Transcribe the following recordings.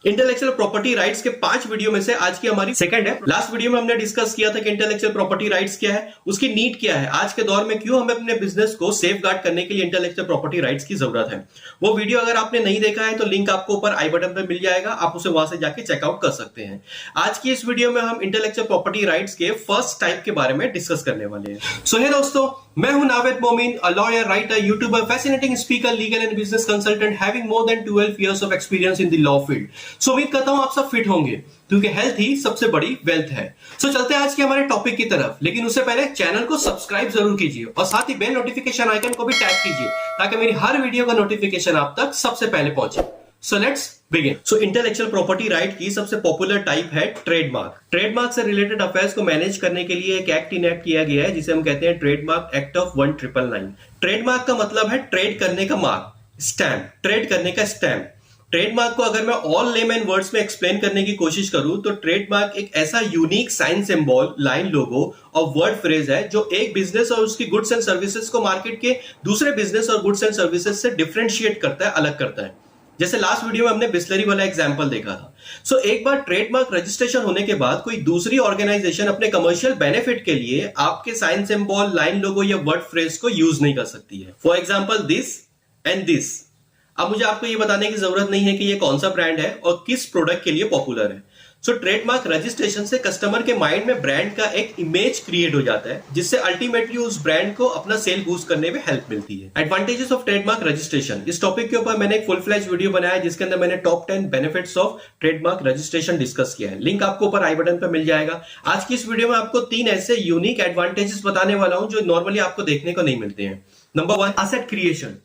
Intellectual property rights के 5 video में से आज की हमारी सेकंड है। लास्ट वीडियो में हमने डिस्कस किया था कि इंटेलेक्चुअल प्रॉपर्टी राइट्स क्या है, उसकी नीड क्या है, आज के दौर में क्यों हमें अपने बिजनेस को सेफ गार्ड करने के लिए इंटेलेक्चुअल प्रॉपर्टी राइट्स की जरूरत है। वो वीडियो अगर आपने नहीं देखा है तो लिंक आपको ऊपर आई बटन पे मिल जाएगा, आप उसे वहां से जाके चेकआउट कर सकते हैं। आज की इस वीडियो में हम इंटेलेक्चुअल प्रॉपर्टी राइट्स के फर्स्ट टाइप के बारे में डिस्कस करने वाले हैं। सो हे दोस्तों, मैं हूं Naved Momin, a lawyer, writer, YouTuber, fascinating speaker, legal and business consultant having more than 12 years of experience in the law field. So उम्मीद करता हूं आप सब फिट होंगे क्योंकि हेल्थ ही सबसे बड़ी वेल्थ है। सो चलते हैं आज के हमारे टॉपिक की तरफ, लेकिन उससे पहले चैनल को सब्सक्राइब जरूर कीजिए और साथ ही बेल नोटिफिकेशन आइकन को भी टैप कीजिए ताकि मेरी हर वीडियो का नोटिफिकेशन आप तक सबसे पहले पहुंचे। So let's begin. So intellectual property right की सबसे पॉपुलर टाइप है ट्रेडमार्क। ट्रेडमार्क से रिलेटेड अफेयर्स को मैनेज करने के लिए एक एक्ट इनेक्ट किया गया है जिसे हम कहते हैं ट्रेडमार्क एक्ट ऑफ 1999। ट्रेडमार्क का मतलब है ट्रेड करने का मार्क, स्टैंप, ट्रेड करने का स्टैंप। ट्रेडमार्क को अगर मैं ऑल लेमैन वर्ड्स में एक्सप्लेन करने की कोशिश करूं तो ट्रेडमार्क एक ऐसा यूनिक साइन सिंबल, लाइन, लोगो और वर्ड फ्रेज है जो एक बिजनेस और उसकी गुड्स एंड सर्विसेज को मार्केट के दूसरे बिजनेस और गुड्स एंड सर्विसेज से डिफरेंशिएट करता है, अलग करता है। जैसे लास्ट वीडियो में हमने बिस्लरी वाला एग्जांपल देखा था। सो एक बार ट्रेडमार्क रजिस्ट्रेशन होने के बाद कोई दूसरी ऑर्गेनाइजेशन अपने कमर्शियल बेनिफिट के लिए आपके साइन सिंबल, लाइन, लोगो या वर्ड फ्रेज को यूज नहीं कर सकती है। For example this and this. अब मुझे आपको ये बताने की जरूरत नहीं है कि ये कौन सा ब्रांड है और किस प्रोडक्ट के लिए पॉपुलर है। सो ट्रेडमार्क रजिस्ट्रेशन से कस्टमर के माइंड में ब्रांड का एक इमेज क्रिएट हो जाता है जिससे अल्टीमेटली उस ब्रांड को अपना सेल बूस्ट करने में हेल्प मिलती है। एडवांटेजेस ऑफ ट्रेडमार्क रजिस्ट्रेशन, इस टॉपिक के ऊपर मैंने एक फुल फ्लैश वीडियो बनाया है जिसके अंदर मैंने top 10 benefits of trademark registration discuss किया है। लिंक आपको ऊपर आई बटन पर मिल जाएगा। आज की इस वीडियो में आपको 3 ऐसे यूनिक एडवांटेजेस बताने वाला हूं जो नॉर्मली आपको देखने को नहीं मिलते हैं। Number 1, asset creation.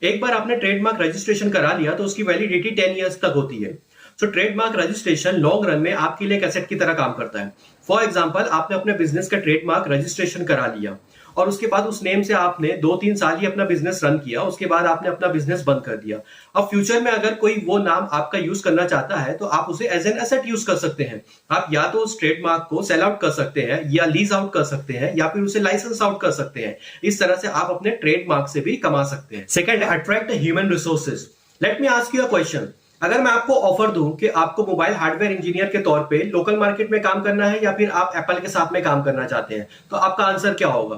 एक बार आपने ट्रेडमार्क रजिस्ट्रेशन करा लिया तो उसकी वैलिडिटी 10 इयर्स तक होती है। सो ट्रेडमार्क रजिस्ट्रेशन लॉन्ग रन में आपके लिए एक एसेट की तरह काम करता है। फॉर एग्जांपल, आपने अपने बिजनेस का ट्रेडमार्क रजिस्ट्रेशन करा लिया और उसके बाद उस नेम से आपने 2-3 साल ही अपना बिजनेस रन किया, उसके बाद आपने अपना बिजनेस बंद कर दिया। अब फ्यूचर में अगर कोई वो नाम आपका यूज करना चाहता है तो आप उसे एज एन एसेट यूज कर सकते हैं। आप या तो उस ट्रेडमार्क को सेल आउट कर सकते हैं या लीज आउट कर सकते हैं या फिर उसे लाइसेंस आउट कर सकते हैं। इस तरह से आप अपने ट्रेडमार्क से भी कमा सकते हैं। Second, attract human resources. Let me ask you a question. अगर मैं आपको ऑफर दूं कि आपको मोबाइल हार्डवेयर इंजीनियर के तौर पे लोकल मार्केट में काम करना है या फिर आप एप्पल के साथ में काम करना चाहते हैं, तो आपका आंसर क्या होगा?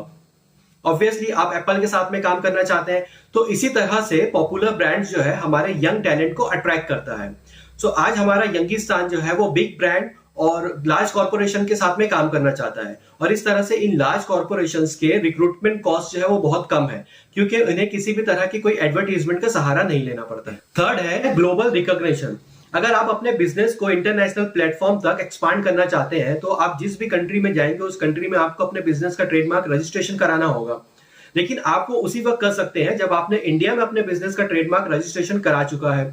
ऑब्वियसली आप एप्पल के साथ में काम करना चाहते हैं। तो इसी तरह से पॉपुलर ब्रांड जो है हमारे यंग टैलेंट को अट्रैक्ट करता है। सो आज हमारा यंगिस्तान जो है वो बिग ब्रांड और लार्ज कॉर्पोरेशन के साथ में काम करना चाहता है और इस तरह से इन लार्ज कॉर्पोरेशंस के रिक्रूटमेंट कॉस्ट जो है वो बहुत कम है क्योंकि उन्हें किसी भी तरह की कोई एडवर्टीजमेंट का सहारा नहीं लेना पड़ता है। थर्ड है ग्लोबल रिकॉग्निशन। अगर आप अपने बिजनेस को इंटरनेशनल प्लेटफॉर्म तक एक्सपांड करना चाहते हैं तो आप जिस भी कंट्री में जाएंगे उस कंट्री में आपको अपने बिजनेस का ट्रेडमार्क रजिस्ट्रेशन कराना होगा। लेकिन आप वो उसी वक्त कर सकते हैं जब आपने इंडिया में अपने बिजनेस का ट्रेडमार्क रजिस्ट्रेशन करा चुका है।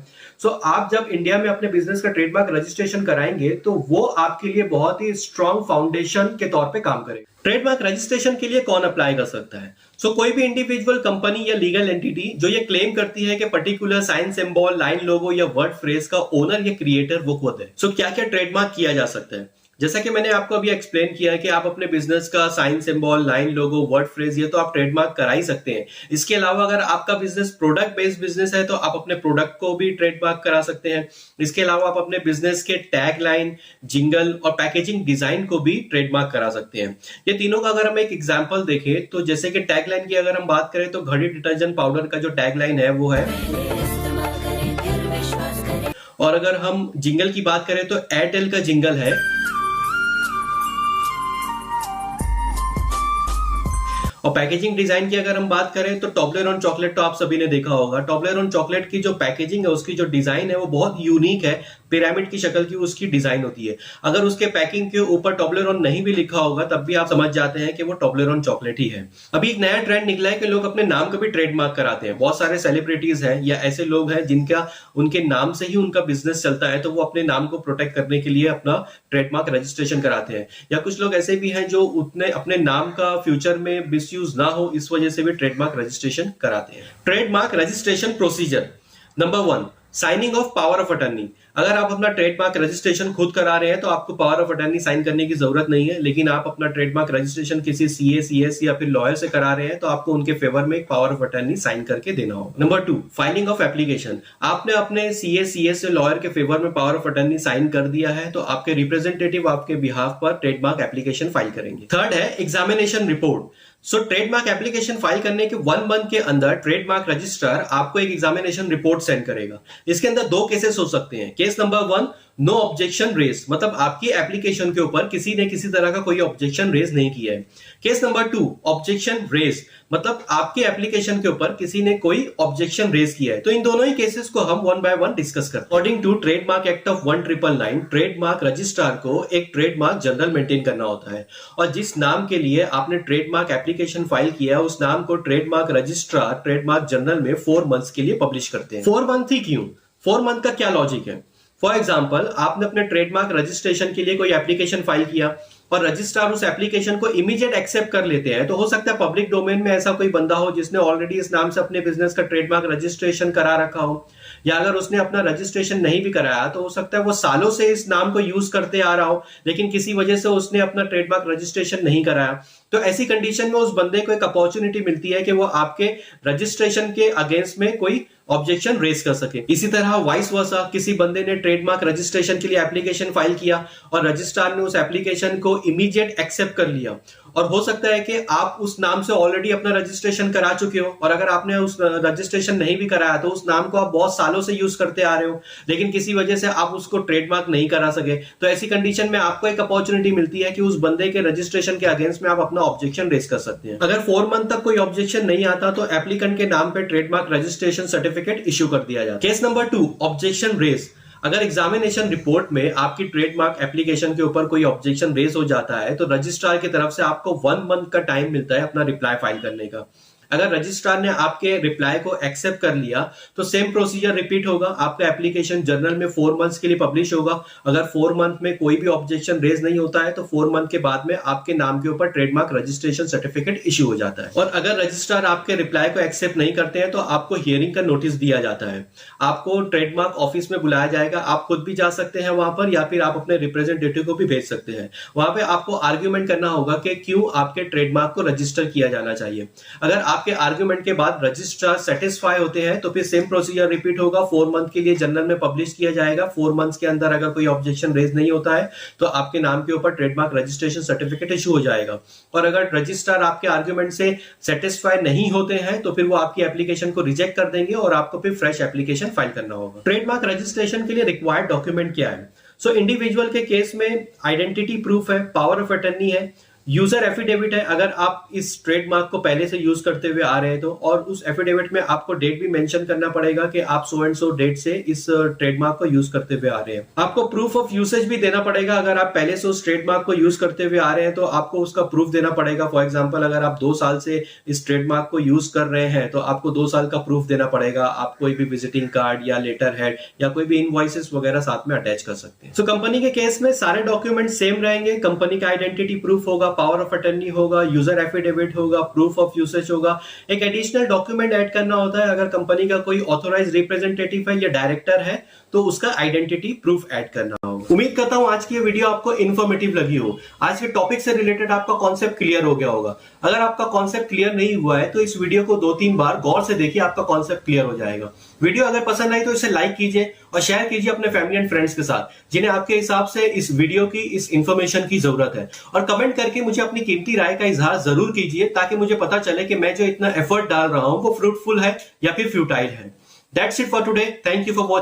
सो आप जब इंडिया में अपने बिजनेस का ट्रेडमार्क रजिस्ट्रेशन कराएंगे तो वो आपके लिए बहुत ही स्ट्रॉन्ग फाउंडेशन के तौर पे काम करेगा। ट्रेडमार्क रजिस्ट्रेशन के लिए कौन अप्लाई कर सकता है? सो कोई भी इंडिविजुअल, कंपनी या लीगल एंटिटी जो ये क्लेम करती है कि पर्टिकुलर साइन सिंबल, लाइन, लोगो या वर्ड फ्रेज का ओनर या क्रिएटर वो खुद है। सो क्या क्या ट्रेडमार्क किया जा सकता है? जैसा कि मैंने आपको अभी एक्सप्लेन किया कि आप अपने बिजनेस का साइन सिंबल, लाइन, लोगो, वर्ड फ्रेज ये तो आप ट्रेडमार्क करा ही सकते हैं। इसके अलावा अगर आपका बिजनेस प्रोडक्ट बेस्ड बिजनेस है तो आप अपने प्रोडक्ट को भी ट्रेडमार्क करा सकते हैं। इसके अलावा आप अपने बिजनेस के टैग लाइन, जिंगल और पैकेजिंग डिजाइन को भी ट्रेडमार्क करा सकते हैं। ये तीनों का अगर हम एक एग्जांपल देखें तो जैसे कि टैग लाइन की अगर हम बात करें तो घड़ी डिटर्जेंट पाउडर का जो टैग लाइन है वो है, और अगर हम जिंगल की बात करें तो एयरटेल का जिंगल है। और पैकेजिंग डिजाइन की अगर हम बात करें तो टॉबलेरोन चॉकलेट तो आप सभी ने देखा होगा। टॉबलेरोन चॉकलेट की जो पैकेजिंग है, उसकी जो डिजाइन है वो बहुत यूनिक है, पिरामिड की शक्ल की उसकी डिजाइन होती है। अगर उसके पैकिंग के ऊपर टॉबलेरोन नहीं भी लिखा होगा तब भी आप समझ जाते हैं कि वो टॉबलेरोन चॉकलेट ही है। अभी एक नया ट्रेंड निकला है कि लोग अपने नाम को भी ट्रेडमार्क कराते हैं। बहुत सारे सेलिब्रिटीज हैं या ऐसे लोग हैं जिनका उनके नाम से ही उनका बिजनेस चलता है तो वो अपने नाम को प्रोटेक्ट करने के लिए अपना ट्रेडमार्क रजिस्ट्रेशन कराते हैं। या कुछ लोग ऐसे भी हैं जो उतने अपने नाम का फ्यूचर में मिसयूज ना हो इस वजह से भी ट्रेडमार्क रजिस्ट्रेशन कराते हैं। Trademark registration procedure. Number 1, signing off power of attorney. अगर आप अपना ट्रेडमार्क रजिस्ट्रेशन खुद करा रहे हैं तो आपको पावर ऑफ अटर्नी साइन करने की जरूरत नहीं है, लेकिन आप अपना ट्रेडमार्क रजिस्ट्रेशन किसी सीए, सीएस या फिर लॉयर से करा रहे हैं तो आपको उनके फेवर में एक पावर ऑफ अटर्नी साइन करके देना होगा। Number 2, filing of application. आपने अपने सीए, सीएस या लॉयर के फेवर में पावर ऑफ अटर्नी साइन कर दिया है तो आपके रिप्रेजेंटेटिव आपके बिहाफ पर ट्रेडमार्क एप्लीकेशन फाइल करेंगे। थर्ड है एग्जामिनेशन रिपोर्ट। सो ट्रेडमार्क एप्लीकेशन फाइल करने के 1 मंथ के अंदर ट्रेडमार्क रजिस्ट्रार आपको एक एग्जामिनेशन रिपोर्ट सेंड करेगा। इसके अंदर 2 केसेस हो सकते हैं। Case number 1, no objection raise, मतलब आपकी एप्लीकेशन के ऊपर किसी ने किसी तरह का कोई ऑब्जेक्शन रेज नहीं किया है। केस नंबर 2, ऑब्जेक्शन रेज, मतलब आपकी एप्लीकेशन के ऊपर किसी ने कोई ऑब्जेक्शन रेज किया है। तो इन दोनों ही केसेस को हम 1 बाय 1 डिस्कस करते हैं। According to trademark act of 1999, trademark registrar को एक ट्रेडमार्क जनरल मेंटेन करना होता है और जिस नाम के लिए आपने ट्रेडमार्क एप्लीकेशन फाइल किया है उस नाम को ट्रेडमार्क रजिस्ट्रार ट्रेडमार्क जनरल में 4 मंथ्स के लिए पब्लिश करते हैं। 4 मंथ ही क्यों? 4 मंथ का क्या लॉजिक है? फॉर एग्जाम्पल, आपने अपने ट्रेडमार्क रजिस्ट्रेशन के लिए कोई एप्लीकेशन फाइल किया और रजिस्ट्रार उस एप्लीकेशन को इमीडिएट एक्सेप्ट कर लेते हैं, तो हो सकता है पब्लिक डोमेन में ऐसा कोई बंदा हो जिसने ऑलरेडी इस नाम से अपने बिजनेस का ट्रेडमार्क रजिस्ट्रेशन करा रखा हो, या अगर उसने अपना रजिस्ट्रेशन नहीं भी कराया तो हो सकता है वो सालों से इस नाम को यूज करते आ रहा हो लेकिन किसी वजह से उसने अपना ट्रेडमार्क रजिस्ट्रेशन नहीं कराया। तो ऐसी कंडीशन में उस बंदे को एक अपॉर्चुनिटी मिलती है कि वो आपके रजिस्ट्रेशन के अगेंस्ट में कोई ऑब्जेक्शन रेज कर सके। इसी तरह वाइस वर्सा, किसी बंदे ने ट्रेडमार्क रजिस्ट्रेशन के लिए एप्लीकेशन फाइल किया और रजिस्ट्रार ने उस एप्लीकेशन को इमीडिएट एक्सेप्ट कर लिया और हो सकता है कि आप उस नाम से ऑलरेडी अपना रजिस्ट्रेशन करा चुके हो और अगर आपने उस रजिस्ट्रेशन नहीं भी कराया तो उस नाम को आप बहुत सालों से यूज करते आ रहे हो लेकिन किसी वजह से आप उसको ट्रेडमार्क नहीं करा सके। तो ऐसी कंडीशन में आपको एक अपॉर्चुनिटी मिलती है कि उस बंदे के रजिस्ट्रेशन के अगेंस्ट में आप अपना ऑब्जेक्शन रेज कर सकते हैं। अगर 4 मंथ तक कोई ऑब्जेक्शन नहीं आता तो एप्लीकेंट के नाम पे ट्रेडमार्क रजिस्ट्रेशन सर्टिफिकेट इश्यू कर दिया जाता है। Case number 2, objection raise. अगर एग्जामिनेशन रिपोर्ट में आपकी ट्रेडमार्क एप्लीकेशन के ऊपर कोई ऑब्जेक्शन रेज हो जाता है तो रजिस्ट्रार की तरफ से आपको 1 मंथ का टाइम मिलता है अपना रिप्लाई फाइल करने का। अगर रजिस्ट्रार ने आपके रिप्लाई को एक्सेप्ट कर लिया तो सेम प्रोसीजर रिपीट होगा। आपका एप्लीकेशन जर्नल में 4 मंथ्स के लिए पब्लिश होगा। अगर 4 मंथ में कोई भी ऑब्जेक्शन रेज नहीं होता है तो 4 मंथ के बाद में आपके नाम के ऊपर ट्रेडमार्क रजिस्ट्रेशन सर्टिफिकेट इश्यू हो जाता है। और अगर रजिस्ट्रार आपके रिप्लाई को एक्सेप्ट नहीं करते हैं तो आपको हियरिंग का नोटिस दिया जाता है। आपको ट्रेडमार्क ऑफिस में बुलाया जाएगा। आप खुद भी जा सकते हैं वहां पर या फिर आप अपने रिप्रेजेंटेटिव को भी भेज सकते हैं। वहां पे आपको आर्ग्यूमेंट करना होगा कि क्यों आपके ट्रेडमार्क को रजिस्टर किया जाना चाहिए। अगर आपके आर्ग्यूमेंट के बाद रजिस्ट्रार सेटिस्फाई होते हैं तो फिर सेम प्रोसीजर रिपीट होगा। 4 मंथ के लिए जर्नल में पब्लिश किया जाएगा। 4 मंथ्स के अंदर अगर कोई ऑब्जेक्शन रेज नहीं होता है तो आपके नाम के ऊपर ट्रेडमार्क रजिस्ट्रेशन सर्टिफिकेट इशू हो जाएगा। और अगर रजिस्ट्रार आपके आर्ग्यूमेंट से सेटिस्फाई नहीं होते हैं तो फिर वो आपकी एप्लीकेशन को रिजेक्ट कर देंगे और आपको फिर फ्रेश एप्लीकेशन फाइल करना होगा। ट्रेडमार्क रजिस्ट्रेशन के लिए रिक्वायर्ड डॉक्यूमेंट क्या है? सो इंडिविजुअल के केस में आइडेंटिटी प्रूफ है, पावर ऑफ अटर्नी है, यूजर एफिडेविट है अगर आप इस ट्रेडमार्क को पहले से यूज करते हुए आ रहे हैं तो, और उस एफिडेविट में आपको डेट भी मेंशन करना पड़ेगा कि आप सो एंड सो डेट से इस ट्रेडमार्क को यूज करते हुए आ रहे हैं। आपको प्रूफ ऑफ यूसेज भी देना पड़ेगा। अगर आप पहले से उस ट्रेडमार्क को यूज करते हुए आ रहे हैं तो आपको उसका प्रूफ देना पड़ेगा। फॉर एग्जाम्पल, अगर आप 2 साल से इस ट्रेडमार्क को यूज कर रहे हैं तो आपको 2 साल का प्रूफ देना पड़ेगा। आप कोई भी विजिटिंग कार्ड या लेटर हेड या कोई भी इनवॉइसेस वगैरह साथ में अटैच कर सकते हैं। सो कंपनी के केस में सारे डॉक्यूमेंट सेम रहेंगे। कंपनी का आइडेंटिटी प्रूफ होगा, पावर ऑफ अटर्नी होगा, यूजर एफिडेविट होगा, प्रूफ ऑफ यूसेज होगा। एक एडिशनल डॉक्यूमेंट ऐड करना होता है। अगर कंपनी का कोई ऑथोराइज रिप्रेजेंटेटिव है या डायरेक्टर है तो उसका आइडेंटिटी प्रूफ ऐड करना होगा। उम्मीद करता हूं आज की ये वीडियो आपको इन्फॉर्मेटिव लगी हो। आज के टॉपिक से रिलेटेड आपका कॉन्सेप्ट क्लियर हो गया होगा। अगर आपका कॉन्सेप्ट क्लियर नहीं हुआ है तो इस वीडियो को 2-3 बार गौर से देखिए, आपका कॉन्सेप्ट क्लियर हो जाएगा। वीडियो अगर पसंद आई तो इसे लाइक कीजिए और शेयर कीजिए अपने फैमिली एंड फ्रेंड्स के साथ जिन्हें आपके हिसाब से इस वीडियो की, इस इंफॉर्मेशन की जरूरत है। और कमेंट करके मुझे अपनी कीमती राय का इजहार जरूर कीजिए ताकि मुझे पता चले कि मैं जो इतना एफर्ट डाल रहा हूं वो फ्रूटफुल है या फिर फ्यूटाइल है। That's it for today. Thank you for watching.